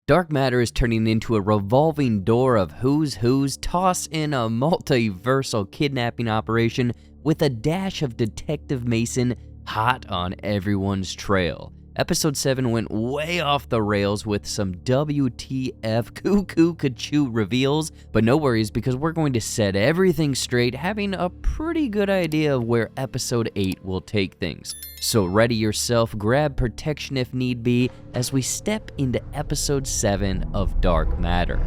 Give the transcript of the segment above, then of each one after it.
Dark matter is turning into a revolving door of who's who's, toss in a multiversal kidnapping operation with a dash of Detective Mason hot on everyone's trail. Episode 7 went way off the rails with some WTF cuckoo kachoo reveals, but no worries because we're going to set everything straight, having a pretty good idea of where episode 8 will take things. So ready yourself, grab protection if need be, as we step into episode 7 of Dark Matter.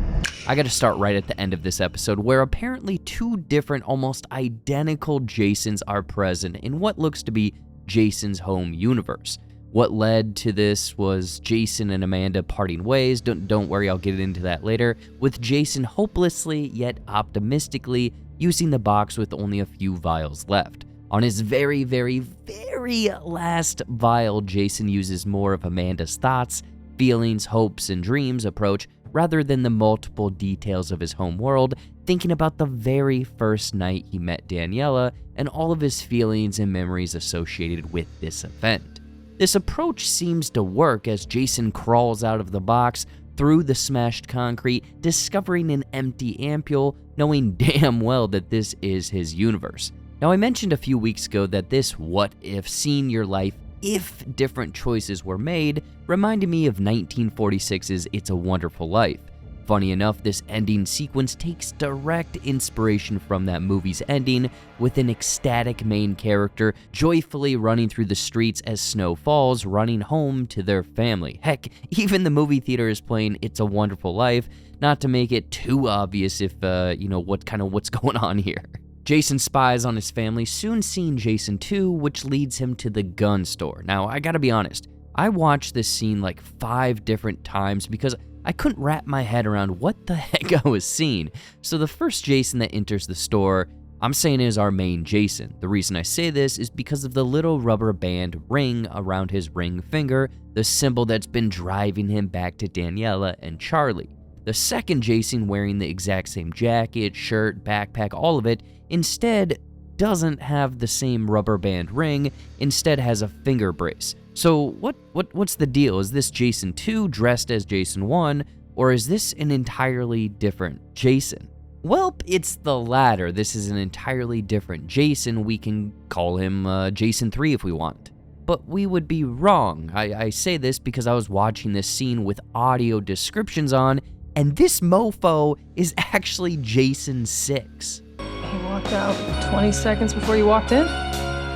I gotta start right at the end of this episode, where apparently two different, almost identical Jasons are present in what looks to be Jason's home universe. What led to this was Jason and Amanda parting ways. Don't worry, I'll get into that later, with Jason hopelessly yet optimistically using the box with only a few vials left. On his very, very, very last vial, Jason uses more of Amanda's thoughts, feelings, hopes, and dreams approach rather than the multiple details of his home world, thinking about the very first night he met Daniela and all of his feelings and memories associated with this event. This approach seems to work as Jason crawls out of the box through the smashed concrete, discovering an empty ampule, knowing damn well that this is his universe. Now, I mentioned a few weeks ago that this what-if seeing your life if different choices were made reminded me of 1946's It's a Wonderful Life. Funny enough, this ending sequence takes direct inspiration from that movie's ending, with an ecstatic main character joyfully running through the streets as snow falls, running home to their family. Heck, even the movie theater is playing It's a Wonderful Life, not to make it too obvious if, what's going on here. Jason spies on his family, soon seeing Jason 2, which leads him to the gun store. Now, I gotta be honest, I watched this scene like 5 different times because I couldn't wrap my head around what the heck I was seeing. So the first Jason that enters the store, I'm saying is our main Jason. The reason I say this is because of the little rubber band ring around his ring finger, the symbol that's been driving him back to Daniela and Charlie. The second Jason, wearing the exact same jacket, shirt, backpack, all of it, instead doesn't have the same rubber band ring, instead has a finger brace. So what's the deal? Is this Jason 2 dressed as Jason 1, or is this an entirely different Jason? Welp, it's the latter. This is an entirely different Jason. We can call him Jason 3 if we want. But we would be wrong. I say this because I was watching this scene with audio descriptions on, and this mofo is actually Jason 6. He walked out 20 seconds before you walked in?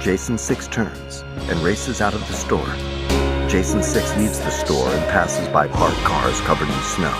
Jason 6 turns and races out of the store. Jason 6 leaves the store and passes by parked cars covered in snow.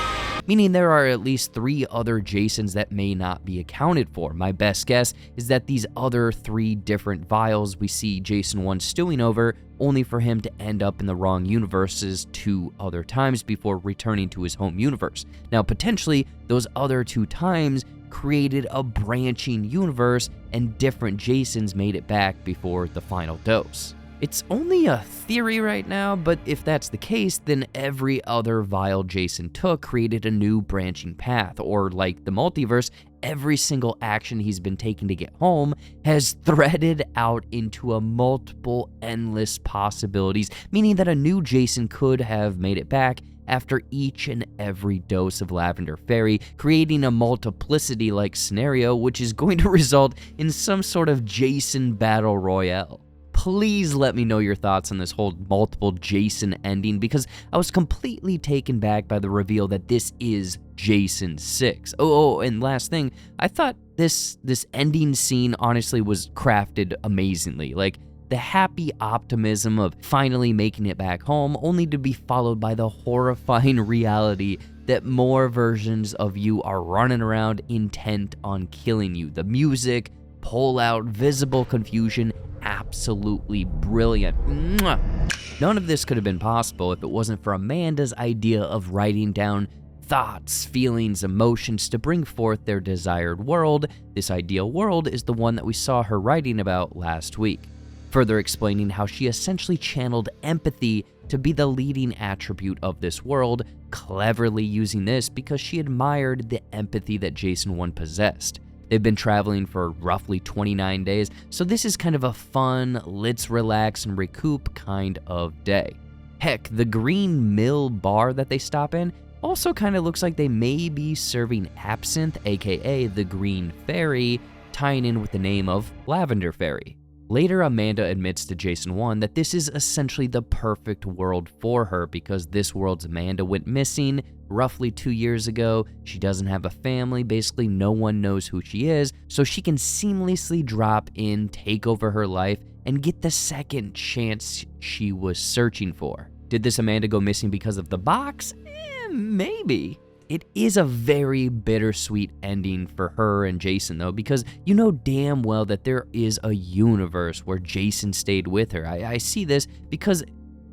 Meaning there are at least 3 other Jasons that may not be accounted for. My best guess is that these other 3 different vials we see Jason 1 stewing over, only for him to end up in the wrong universes 2 other times before returning to his home universe. Now, potentially, those other 2 times created a branching universe and different Jasons made it back before the final dose. It's only a theory right now, but if that's the case, then every other vial Jason took created a new branching path, or like the multiverse, every single action he's been taking to get home has threaded out into a multiple endless possibilities, meaning that a new Jason could have made it back after each and every dose of Lavender Fairy, creating a multiplicity-like scenario which is going to result in some sort of Jason Battle Royale. Please let me know your thoughts on this whole multiple Jason ending, because I was completely taken back by the reveal that this is Jason 6. Oh, and last thing, I thought this ending scene honestly was crafted amazingly. Like, the happy optimism of finally making it back home, only to be followed by the horrifying reality that more versions of you are running around intent on killing you. The music, pull-out, visible confusion, absolutely brilliant. Mwah! None of this could have been possible if it wasn't for Amanda's idea of writing down thoughts, feelings, emotions to bring forth their desired world. This ideal world is the one that we saw her writing about last week, further explaining how she essentially channeled empathy to be the leading attribute of this world, cleverly using this because she admired the empathy that Jason 1 possessed. They've been traveling for roughly 29 days, so this is kind of a fun, let's relax and recoup kind of day. Heck, the Green Mill bar that they stop in Also kind of looks like they may be serving absinthe, aka the Green Fairy, tying in with the name of Lavender Fairy. Later, Amanda admits to Jason 1 that this is essentially the perfect world for her because this world's Amanda went missing roughly 2 years ago. She doesn't have a family, basically no one knows who she is, so she can seamlessly drop in, take over her life, and get the second chance she was searching for. Did this Amanda go missing because of the box? Maybe. It is a very bittersweet ending for her and Jason, though, because you know damn well that there is a universe where Jason stayed with her. I see this because,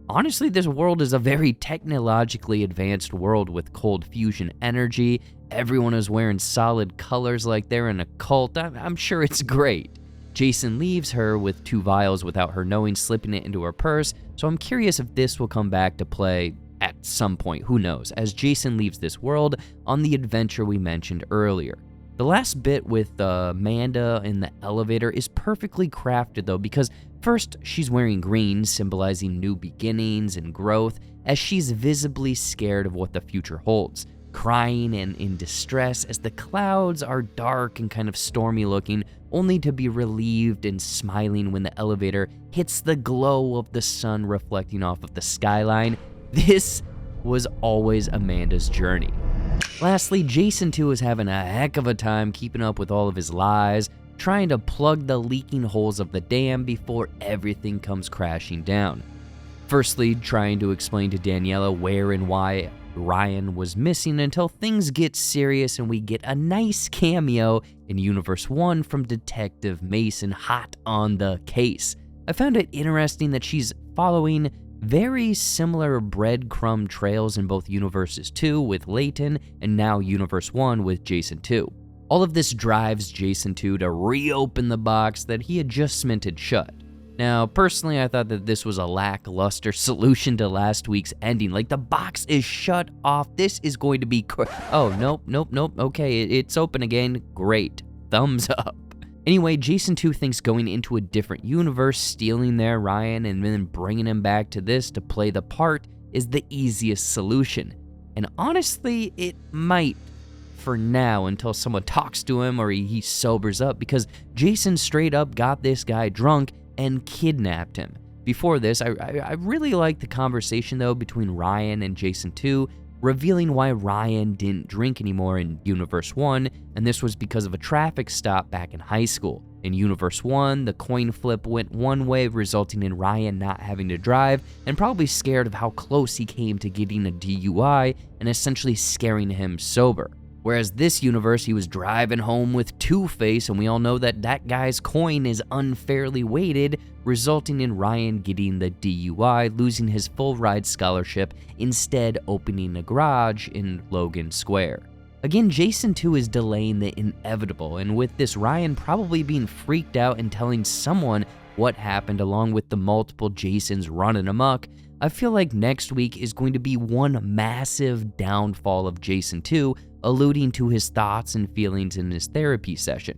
honestly, this world is a very technologically advanced world with cold fusion energy. Everyone is wearing solid colors like they're in a cult. I'm sure it's great. Jason leaves her with 2 vials without her knowing, slipping it into her purse, so I'm curious if this will come back to play at some point, who knows, as Jason leaves this world on the adventure we mentioned earlier. The last bit with Amanda in the elevator is perfectly crafted though, because first she's wearing green, symbolizing new beginnings and growth, as she's visibly scared of what the future holds, crying and in distress as the clouds are dark and kind of stormy looking, only to be relieved and smiling when the elevator hits the glow of the sun reflecting off of the skyline. This was always Amanda's journey. Lastly, Jason 2 is having a heck of a time keeping up with all of his lies, trying to plug the leaking holes of the dam before everything comes crashing down. Firstly, trying to explain to Daniela where and why Ryan was missing until things get serious and we get a nice cameo in Universe 1 from Detective Mason, hot on the case. I found it interesting that she's following very similar breadcrumb trails in both Universes 2 with Layton and now Universe 1 with Jason 2. All of this drives Jason 2 to reopen the box that he had just cemented shut. Now, personally, I thought that this was a lackluster solution to last week's ending. Like, the box is shut off. This is going to be oh, nope. Okay, it's open again. Great. Thumbs up. Anyway, Jason 2 thinks going into a different universe, stealing their Ryan, and then bringing him back to this to play the part is the easiest solution. And honestly, it might for now until someone talks to him or he sobers up, because Jason straight up got this guy drunk and kidnapped him. Before this, I really liked the conversation though between Ryan and Jason 2, revealing why Ryan didn't drink anymore in Universe 1, and this was because of a traffic stop back in high school. In Universe 1, the coin flip went one way, resulting in Ryan not having to drive, and probably scared of how close he came to getting a DUI and essentially scaring him sober. Whereas this universe, he was driving home with Two-Face, and we all know that that guy's coin is unfairly weighted, resulting in Ryan getting the DUI, losing his full ride scholarship, instead opening a garage in Logan Square. Again, Jason 2 is delaying the inevitable, and with this Ryan probably being freaked out and telling someone what happened along with the multiple Jasons running amok, I feel like next week is going to be one massive downfall of Jason 2, alluding to his thoughts and feelings in his therapy session.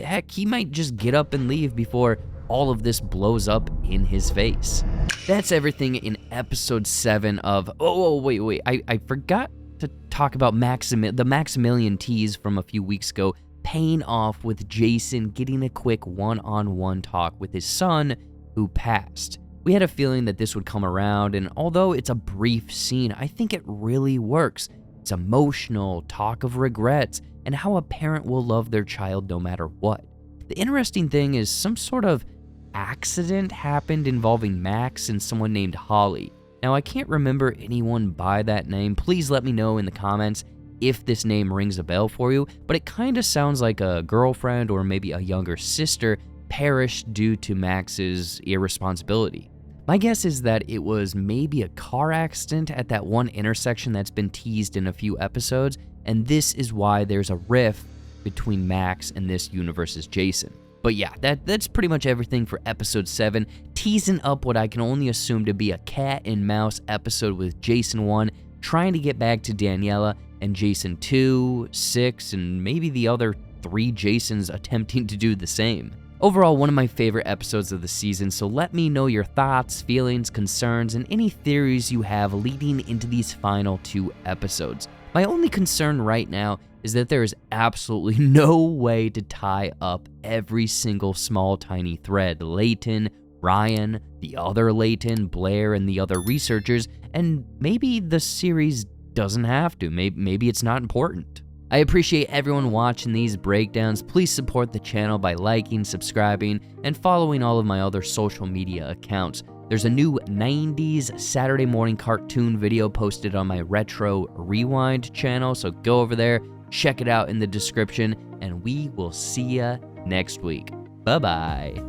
Heck, he might just get up and leave before all of this blows up in his face. That's everything in episode 7 of... wait. I forgot to talk about the Maximilian tease from a few weeks ago, paying off with Jason getting a quick one-on-one talk with his son who passed. We had a feeling that this would come around, and although it's a brief scene, I think it really works. It's emotional, talk of regrets, and how a parent will love their child no matter what. The interesting thing is some sort of accident happened involving Max and someone named Holly. Now, I can't remember anyone by that name. Please let me know in the comments if this name rings a bell for you, but it kind of sounds like a girlfriend or maybe a younger sister perished due to Max's irresponsibility. My guess is that it was maybe a car accident at that one intersection that's been teased in a few episodes, and this is why there's a rift between Max and this universe's Jason. But yeah, that's pretty much everything for episode 7, teasing up what I can only assume to be a cat and mouse episode with Jason 1 trying to get back to Daniela, and Jason 2, 6, and maybe the other 3 Jasons attempting to do the same. Overall, one of my favorite episodes of the season, so let me know your thoughts, feelings, concerns, and any theories you have leading into these final 2 episodes. My only concern right now is that there is absolutely no way to tie up every single small tiny thread. Layton, Ryan, the other Layton, Blair, and the other researchers, and maybe the series doesn't have to. Maybe it's not important. I appreciate everyone watching these breakdowns. Please support the channel by liking, subscribing, and following all of my other social media accounts. There's a new 90s Saturday morning cartoon video posted on my Retro Rewind channel, so go over there, check it out in the description, and we will see ya next week. Bye-bye.